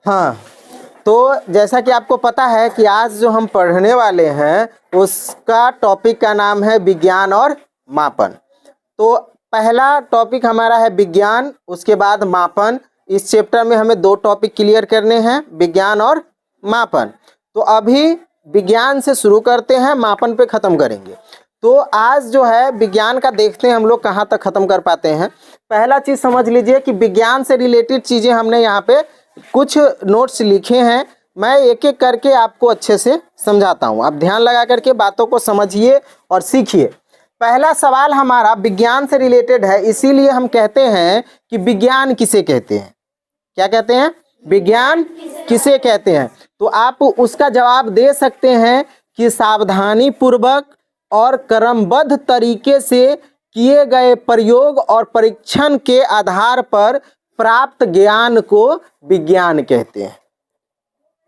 हाँ, तो जैसा कि आपको पता है कि आज जो हम पढ़ने वाले हैं उसका टॉपिक का नाम है विज्ञान और मापन। तो पहला टॉपिक हमारा है विज्ञान, उसके बाद मापन। इस चैप्टर में हमें दो टॉपिक क्लियर करने हैं, विज्ञान और मापन। तो अभी विज्ञान से शुरू करते हैं, मापन पे ख़त्म करेंगे। तो आज जो है विज्ञान का देखते हैं हम लोग कहाँ तक ख़त्म कर पाते हैं। पहला चीज़ समझ लीजिए कि विज्ञान से रिलेटेड चीज़ें हमने यहाँ पे कुछ नोट्स लिखे हैं। मैं एक एक करके आपको अच्छे से समझाता हूँ, आप ध्यान लगा करके बातों को समझिए और सीखिए। पहला सवाल हमारा विज्ञान से रिलेटेड है, इसीलिए हम कहते हैं कि विज्ञान किसे कहते हैं। क्या कहते हैं? विज्ञान किसे कहते हैं। तो आप उसका जवाब दे सकते हैं कि सावधानी पूर्वक और क्रमबद्ध तरीके से किए गए प्रयोग और परीक्षण के आधार पर प्राप्त ज्ञान को विज्ञान कहते हैं।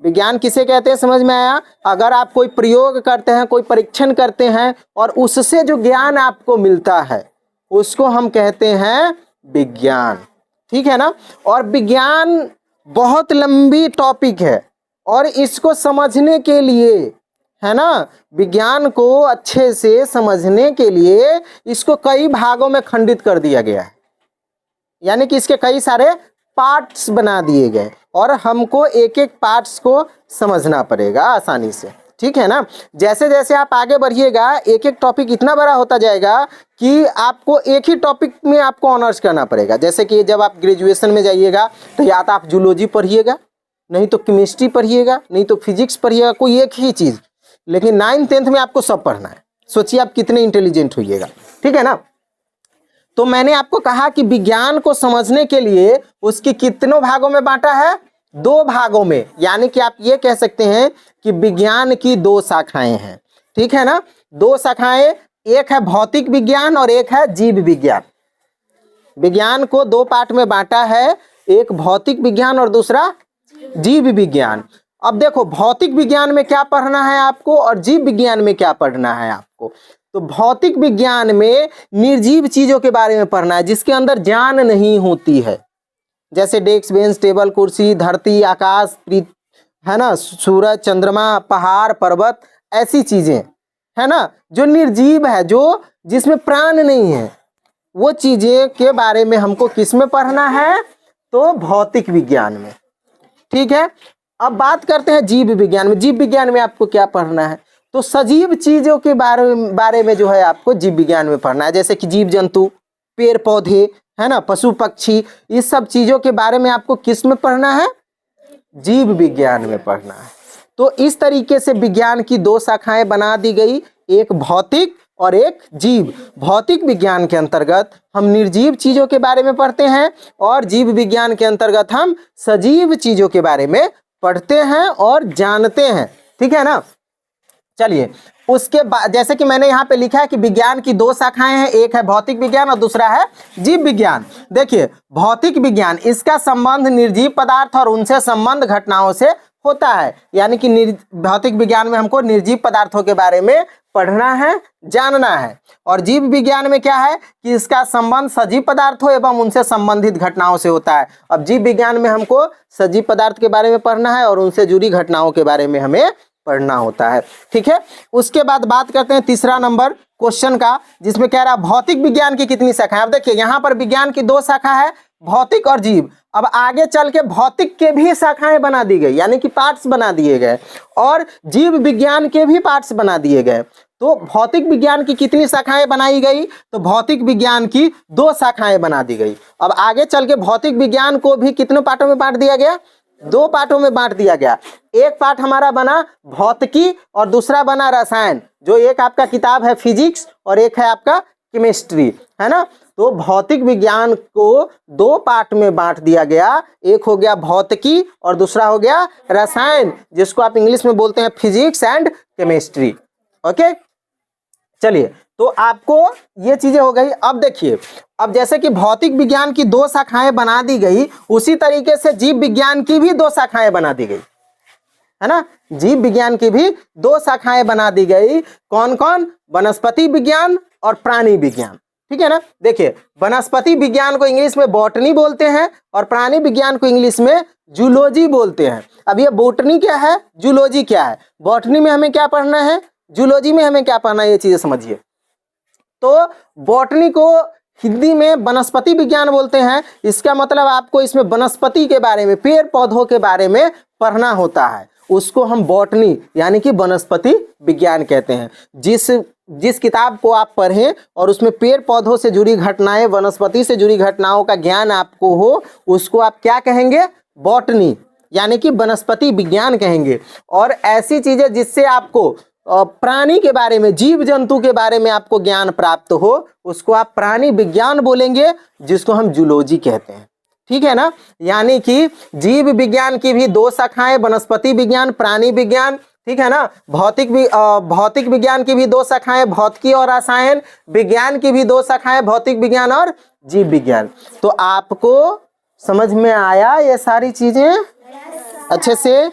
विज्ञान किसे कहते हैं, समझ में आया? अगर आप कोई प्रयोग करते हैं, कोई परीक्षण करते हैं और उससे जो ज्ञान आपको मिलता है उसको हम कहते हैं विज्ञान। ठीक है ना? और विज्ञान बहुत लंबी टॉपिक है और इसको समझने के लिए, है ना, विज्ञान को अच्छे से समझने के लिए इसको कई भागों में खंडित कर दिया गया है, यानी कि इसके कई सारे पार्ट्स बना दिए गए और हमको एक एक पार्ट्स को समझना पड़ेगा आसानी से। ठीक है ना? जैसे जैसे आप आगे बढ़िएगा एक एक टॉपिक इतना बड़ा होता जाएगा कि आपको एक ही टॉपिक में आपको ऑनर्स करना पड़ेगा। जैसे कि जब आप ग्रेजुएशन में जाइएगा तो या तो आप जूलॉजी पढ़िएगा, नहीं तो केमिस्ट्री पढ़िएगा, नहीं तो फिजिक्स पढ़िएगा, कोई एक ही चीज़। लेकिन 9th 10th में आपको सब पढ़ना है। सोचिए आप कितने इंटेलिजेंट होइएगा। ठीक है ना? तो मैंने आपको कहा कि विज्ञान को समझने के लिए उसकी कितनों भागों में बांटा है? 2 भागों में। यानी कि आप ये कह सकते हैं कि विज्ञान की 2 शाखाएं हैं। ठीक है ना? 2 शाखाएं, एक है भौतिक विज्ञान और एक है जीव विज्ञान। विज्ञान को 2 पार्ट में बांटा है, एक भौतिक विज्ञान और दूसरा जीव विज्ञान। अब देखो भौतिक विज्ञान में क्या पढ़ना है आपको और जीव विज्ञान में क्या पढ़ना है आपको। तो भौतिक विज्ञान में निर्जीव चीजों के बारे में पढ़ना है जिसके अंदर जान नहीं होती है, जैसे डेस्क बेंच टेबल कुर्सी धरती आकाश, है ना, सूरज चंद्रमा पहाड़ पर्वत, ऐसी चीजें, है ना, जो निर्जीव है, जो जिसमें प्राण नहीं है, वो चीजें के बारे में हमको किस में पढ़ना है? तो भौतिक विज्ञान में। ठीक है? अब बात करते हैं जीव विज्ञान में। जीव विज्ञान में आपको क्या पढ़ना है? तो सजीव चीजों के बारे में जो है आपको जीव विज्ञान में पढ़ना है, जैसे कि जीव जंतु, पेड़ पौधे, है ना, पशु पक्षी, इस सब चीजों के बारे में आपको किस में पढ़ना है? जीव विज्ञान में पढ़ना है। तो इस तरीके से विज्ञान की 2 शाखाएं बना दी गई, एक भौतिक और एक जीव। भौतिक विज्ञान के अंतर्गत हम निर्जीव चीजों के बारे में पढ़ते हैं और जीव विज्ञान के अंतर्गत हम सजीव चीजों के बारे में पढ़ते हैं और जानते हैं। ठीक है ना? चलिए, उसके बाद जैसे कि मैंने यहाँ पे लिखा है कि विज्ञान की 2 शाखाएं हैं, एक है भौतिक विज्ञान और दूसरा है जीव विज्ञान। देखिए भौतिक विज्ञान, इसका संबंध निर्जीव पदार्थ और उनसे संबंध घटनाओं से होता है, यानी कि भौतिक विज्ञान में हमको निर्जीव पदार्थों के बारे में पढ़ना है, जानना है। और जीव विज्ञान में क्या है कि इसका संबंध सजीव पदार्थों एवं उनसे संबंधित घटनाओं से होता है। अब जीव विज्ञान में हमको सजीव पदार्थ के बारे में पढ़ना है और उनसे जुड़ी घटनाओं के बारे में हमें पढ़ना होता है। ठीक है? उसके बाद बात करते हैं तीसरा नंबर क्वेश्चन का, जिसमें कह रहा है भौतिक विज्ञान की कितनी शाखा है। अब देखिए यहाँ पर विज्ञान की 2 शाखा है, भौतिक और जीव। अब आगे चल के भौतिक के भी शाखाएं बना दी गई, यानी कि पार्ट्स बना दिए गए, और जीव विज्ञान के भी पार्ट्स बना दिए गए। तो भौतिक विज्ञान की कितनी शाखाएं बनाई गई? तो भौतिक विज्ञान की 2 शाखाएं बना दी गई। अब आगे चल के भौतिक विज्ञान को भी कितने पार्टों में बांट दिया गया? 2 पार्टों में बांट दिया गया। एक पार्ट हमारा बना भौतिकी और दूसरा बना रसायन, जो एक आपका किताब है फिजिक्स और एक है आपका केमिस्ट्री, है ना। तो भौतिक विज्ञान को 2 पार्ट में बांट दिया गया, एक हो गया भौतिकी और दूसरा हो गया रसायन, जिसको आप इंग्लिश में बोलते हैं फिजिक्स एंड केमिस्ट्री। ओके, चलिए, तो आपको ये चीजें हो गई। अब देखिए, अब जैसे कि भौतिक विज्ञान की 2 शाखाएं बना दी गई, उसी तरीके से जीव विज्ञान की भी 2 शाखाएं बना दी गई, है ना। जीव विज्ञान की भी 2 शाखाएं बना दी गई। कौन कौन? वनस्पति विज्ञान और प्राणी विज्ञान। ठीक है ना। देखिए, वनस्पति विज्ञान को इंग्लिश में बॉटनी बोलते हैं और प्राणी विज्ञान को इंग्लिश में जूलॉजी बोलते हैं। अब ये बॉटनी क्या है, जूलॉजी क्या है, बॉटनी में हमें क्या पढ़ना है, जूलॉजी में हमें क्या पढ़ना है, ये चीजें समझिए। तो बॉटनी को हिंदी में वनस्पति विज्ञान बोलते हैं। इसका मतलब आपको इसमें वनस्पति के बारे में, पेड़ पौधों के बारे में पढ़ना होता है, उसको हम बॉटनी यानी कि वनस्पति विज्ञान कहते हैं। जिस किताब को आप पढ़ें और उसमें पेड़ पौधों से जुड़ी घटनाएं, वनस्पति से जुड़ी घटनाओं का ज्ञान आपको हो, उसको आप क्या कहेंगे, बॉटनी यानी कि वनस्पति विज्ञान कहेंगे। और ऐसी चीजें जिससे आपको प्राणी के बारे में, जीव जंतु के बारे में आपको ज्ञान प्राप्त हो, उसको आप प्राणी विज्ञान बोलेंगे, जिसको हम जूलॉजी कहते हैं। ठीक है ना। यानी कि जीव विज्ञान की भी दो शाखाएं, वनस्पति विज्ञान, प्राणी विज्ञान। ठीक है ना। भौतिक विज्ञान की भी दो शाखाएं, भौतिकी और रसायन विज्ञान की भी दो शाखाएं, भौतिक विज्ञान और जीव विज्ञान। तो आपको समझ में आया ये सारी चीजें अच्छे से।